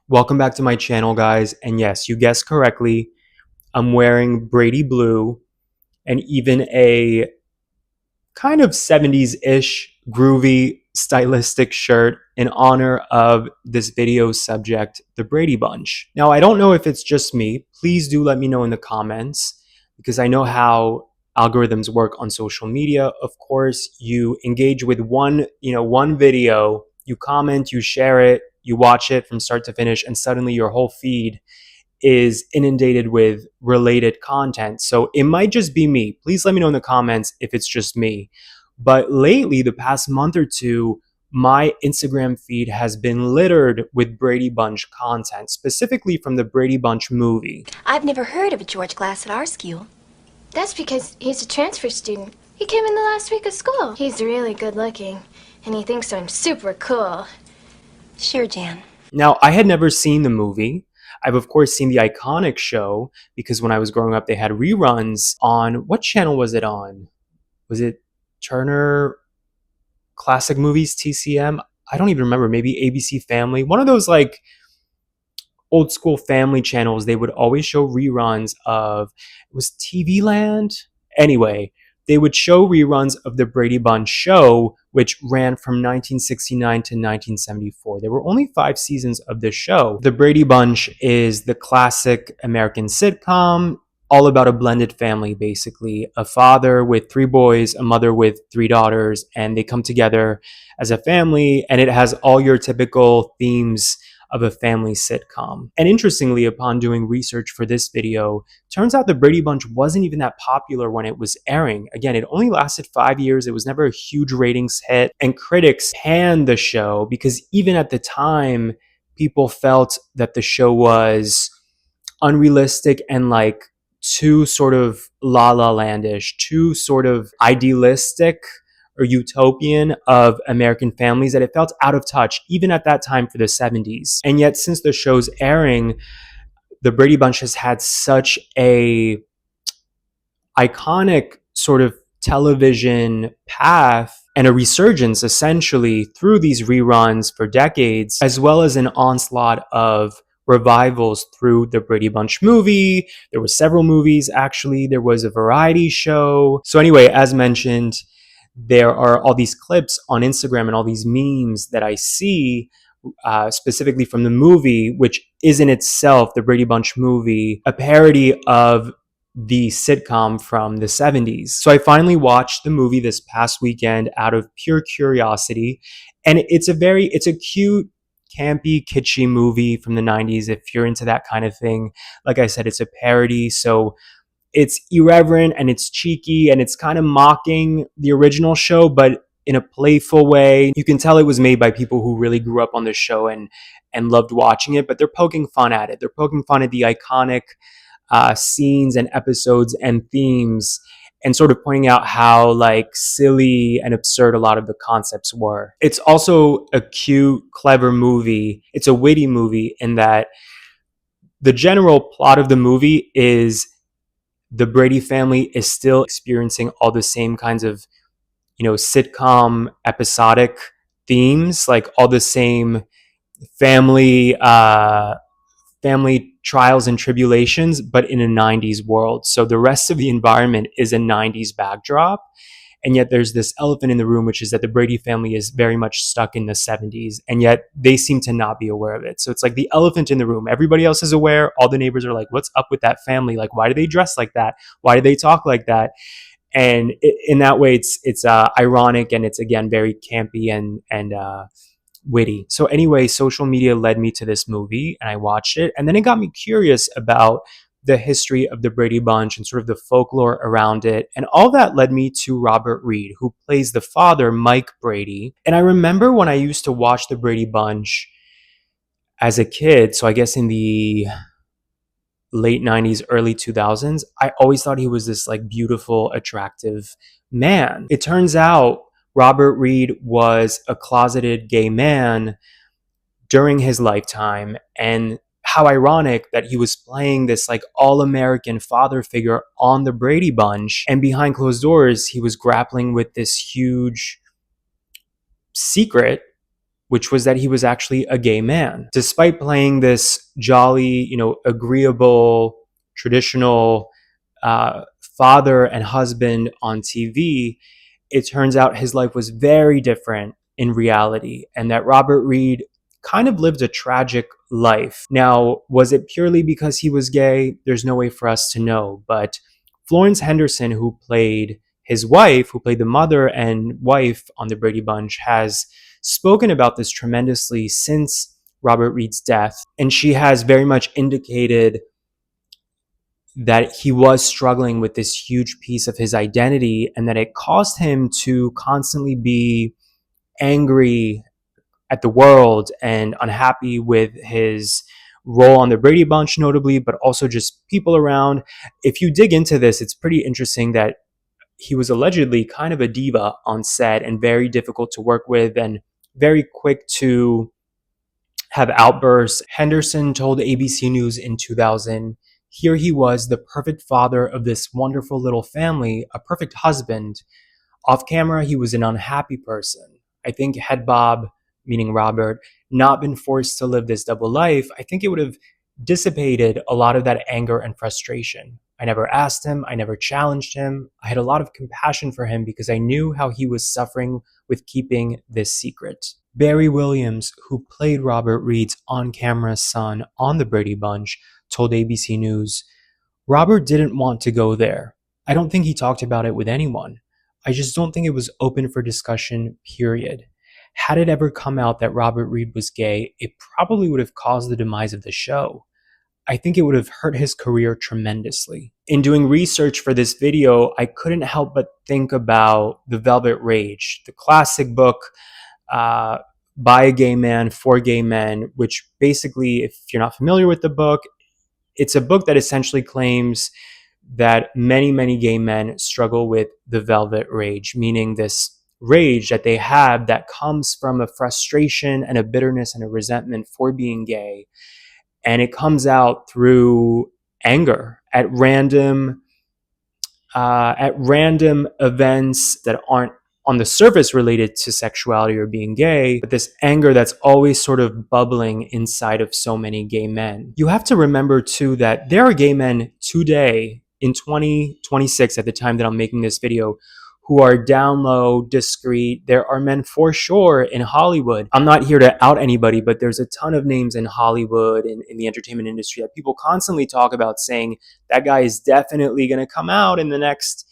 Welcome back to my channel, guys. And yes, you guessed correctly. I'm wearing Brady blue and even a kind of 70s-ish groovy stylistic shirt in honor of this video's subject, the Brady Bunch. Now, I don't know if it's just me. Please do let me know in the comments because I know how algorithms work on social media. Of course, you engage with one video, you comment, you share it, you watch it from start to finish, and suddenly your whole feed is inundated with related content. So it might just be me. Please let me know in the comments if it's just me. But lately, the past month or two, my Instagram feed has been littered with Brady Bunch content, specifically from the Brady Bunch movie. I've never heard of a George Glass at our school. That's because he's a transfer student. He came in the last week of school. He's really good looking, and he thinks I'm super cool. Sure, Jan. Now, I had never seen the movie. I've, of course, seen the iconic show because when I was growing up, they had reruns on what channel was it on? Was it Turner Classic Movies, TCM? I don't even remember. Maybe ABC Family. One of those like old school family channels. They would always show reruns of, it was TV Land? Anyway, they would show reruns of the Brady Bunch show, which ran from 1969 to 1974. There were only 5 seasons of this show. The Brady Bunch is the classic American sitcom, all about a blended family, basically. A father with 3 boys, a mother with 3 daughters, and they come together as a family, and it has all your typical themes of a family sitcom. And interestingly, upon doing research for this video, turns out the Brady Bunch wasn't even that popular when it was airing. Again, it only lasted 5 years. It was never a huge ratings hit, and critics panned the show because even at the time, people felt that the show was unrealistic and like too sort of la la landish, too sort of idealistic or utopian of American families, that it felt out of touch even at that time for the 70s. And yet since the show's airing, the Brady Bunch has had such a iconic sort of television path and a resurgence essentially through these reruns for decades, as well as an onslaught of revivals through the Brady Bunch movie. There were several movies, actually. There was a variety show. So anyway, as mentioned, there are all these clips on Instagram and all these memes that I see specifically from the movie, which is in itself, the Brady Bunch movie, a parody of the sitcom from the 70s. So I finally watched the movie this past weekend out of pure curiosity. And it's a cute, campy, kitschy movie from the 90s if you're into that kind of thing. Like I said, it's a parody. So it's irreverent and it's cheeky and it's kind of mocking the original show, but in a playful way. You can tell it was made by people who really grew up on the show and loved watching it, but they're poking fun at it. They're poking fun at the iconic scenes and episodes and themes, and sort of pointing out how like silly and absurd a lot of the concepts were. It's also a cute, clever movie. It's a witty movie in that the general plot of the movie is the Brady family is still experiencing all the same kinds of, sitcom episodic themes, like all the same family family trials and tribulations, but in a 90s world. So the rest of the environment is a 90s backdrop. And yet there's this elephant in the room, which is that the Brady family is very much stuck in the 70s, and yet they seem to not be aware of it. So it's like the elephant in the room. Everybody else is aware. All the neighbors are like, what's up with that family? Like, why do they dress like that? Why do they talk like that? And in that way, it's ironic, and it's, again, very campy and witty. So anyway, social media led me to this movie, and I watched it, and then it got me curious about the history of the Brady Bunch and sort of the folklore around it. And all that led me to Robert Reed, who plays the father, Mike Brady. And I remember when I used to watch the Brady Bunch as a kid, so I guess in the late 90s, early 2000s, I always thought he was this like beautiful, attractive man. It turns out Robert Reed was a closeted gay man during his lifetime, and how ironic that he was playing this like all-American father figure on the Brady Bunch, and behind closed doors he was grappling with this huge secret which was that he was actually a gay man. Despite playing this jolly, agreeable, traditional father and husband on TV, it turns out his life was very different in reality, and that Robert Reed kind of lived a tragic life. Now, was it purely because he was gay? There's no way for us to know, but Florence Henderson, who played his wife, who played the mother and wife on the Brady Bunch, has spoken about this tremendously since Robert Reed's death, and she has very much indicated that he was struggling with this huge piece of his identity and that it caused him to constantly be angry at the world and unhappy with his role on the Brady Bunch, notably, but also just people around. If you dig into this, it's pretty interesting that he was allegedly kind of a diva on set and very difficult to work with and very quick to have outbursts. Henderson told ABC News in 2000, here he was, the perfect father of this wonderful little family, a perfect husband. Off camera, he was an unhappy person. I think had Bob, meaning Robert, not been forced to live this double life, I think it would have dissipated a lot of that anger and frustration. I never asked him. I never challenged him. I had a lot of compassion for him because I knew how he was suffering with keeping this secret. Barry Williams, who played Robert Reed's on-camera son on The Brady Bunch, told ABC News, Robert didn't want to go there. I don't think he talked about it with anyone. I just don't think it was open for discussion, period. Had it ever come out that Robert Reed was gay, it probably would have caused the demise of the show. I think it would have hurt his career tremendously. In doing research for this video, I couldn't help but think about The Velvet Rage, the classic book by a gay man for gay men, which basically, if you're not familiar with the book, it's a book that essentially claims that many, many gay men struggle with the velvet rage, meaning this rage that they have that comes from a frustration and a bitterness and a resentment for being gay. And it comes out through anger at random events that aren't on the surface related to sexuality or being gay, but this anger that's always sort of bubbling inside of so many gay men. You have to remember too that there are gay men today in 2026 at the time that I'm making this video who are down low, discreet. There are men for sure in Hollywood. I'm not here to out anybody, but there's a ton of names in Hollywood and in the entertainment industry that people constantly talk about saying that guy is definitely going to come out in the next,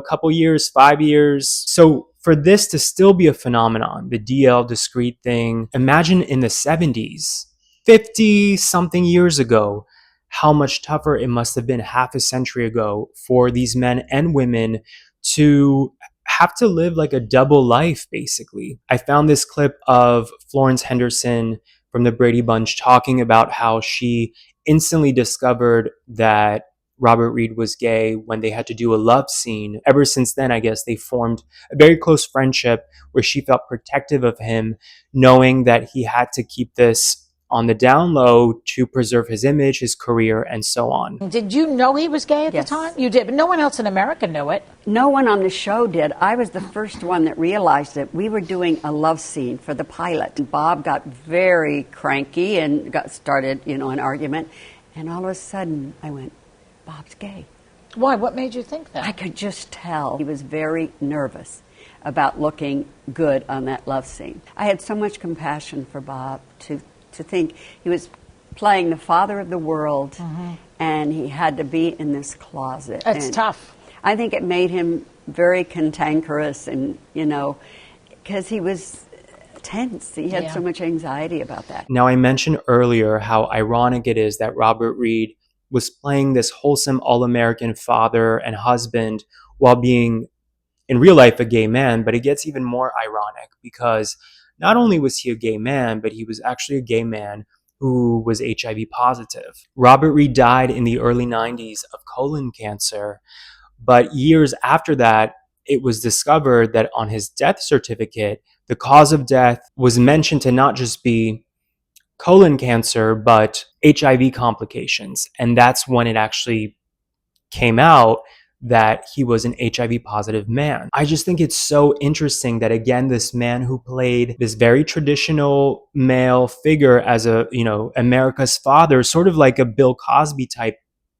couple years, 5 years. So for this to still be a phenomenon, the DL discreet thing, imagine in the 70s, 50 something years ago, how much tougher it must have been half a century ago for these men and women to have to live like a double life, basically. I found this clip of Florence Henderson from the Brady Bunch talking about how she instantly discovered that Robert Reed was gay when they had to do a love scene. Ever since then, I guess they formed a very close friendship where she felt protective of him, knowing that he had to keep this on the down low to preserve his image, his career, and so on. Did you know he was gay at the time? You did, but no one else in America knew it. No one on the show did. I was the first one that realized it. We were doing a love scene for the pilot. Bob got very cranky and started, an argument. And all of a sudden, I went, Bob's gay. Why? What made you think that? I could just tell. He was very nervous about looking good on that love scene. I had so much compassion for Bob to think he was playing the father of the world, and he had to be in this closet. It's tough. I think it made him very cantankerous, and because he was tense. He had so much anxiety about that. Now, I mentioned earlier how ironic it is that Robert Reed was playing this wholesome all-American father and husband while being, in real life, a gay man, but it gets even more ironic because not only was he a gay man, but he was actually a gay man who was HIV positive. Robert Reed died in the early 90s of colon cancer, but years after that, it was discovered that on his death certificate, the cause of death was mentioned to not just be colon cancer, but HIV complications. And that's when it actually came out that he was an HIV positive man. I just think it's so interesting that, again, this man who played this very traditional male figure as a, America's father, sort of like a Bill Cosby type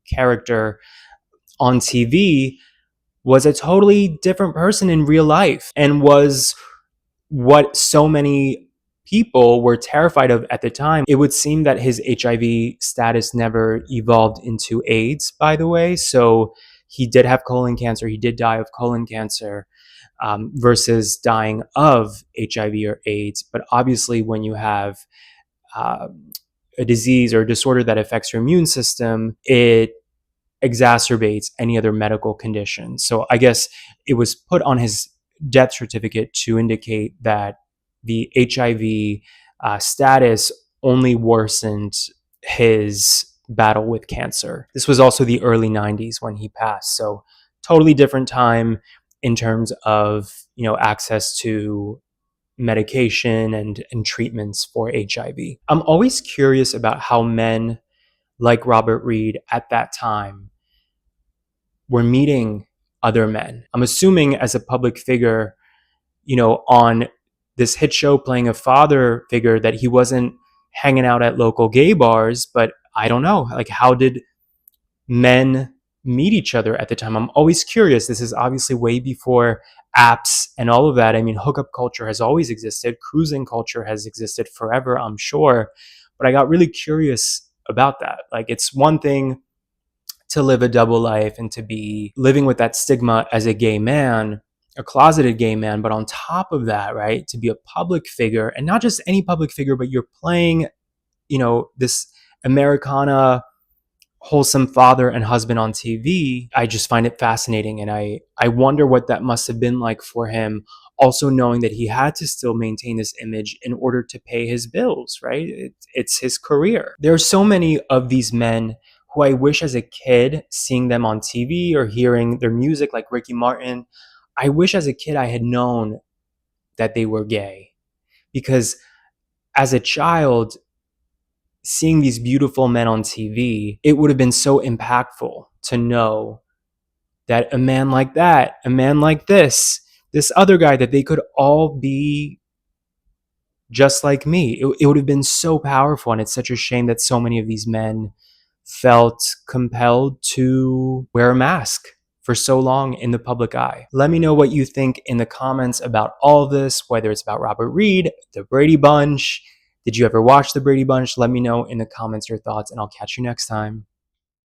character on TV, was a totally different person in real life and was what so many people were terrified of at the time. It would seem that his HIV status never evolved into AIDS, by the way. So he did have colon cancer. He did die of colon cancer, versus dying of HIV or AIDS. But obviously, when you have uh, a disease or a disorder that affects your immune system, it exacerbates any other medical condition. So I guess it was put on his death certificate to indicate that the HIV status only worsened his battle with cancer. This was also the early 90s when he passed. So totally different time in terms of, access to medication and treatments for HIV. I'm always curious about how men like Robert Reed at that time were meeting other men. I'm assuming as a public figure, on this hit show playing a father figure, that he wasn't hanging out at local gay bars, but I don't know, like, how did men meet each other at the time? I'm always curious. This is obviously way before apps and all of that. I mean, hookup culture has always existed. Cruising culture has existed forever, I'm sure. But I got really curious about that. Like, it's one thing to live a double life and to be living with that stigma as a gay man, a closeted gay man. But on top of that, right, to be a public figure, and not just any public figure, but you're playing, this Americana wholesome father and husband on TV. I just find it fascinating. And I wonder what that must have been like for him, also knowing that he had to still maintain this image in order to pay his bills, right? It's his career. There are so many of these men who I wish as a kid, seeing them on TV or hearing their music, like Ricky Martin, I wish as a kid I had known that they were gay. Because as a child, seeing these beautiful men on TV, it would have been so impactful to know that a man like that, a man like this other guy, that they could all be just like me. It would have been so powerful. And it's such a shame that so many of these men felt compelled to wear a mask for so long in the public eye. Let me know what you think in the comments about all of this, whether it's about Robert Reed, the Brady Bunch. Did you ever watch the Brady Bunch? Let me know in the comments your thoughts, and I'll catch you next time.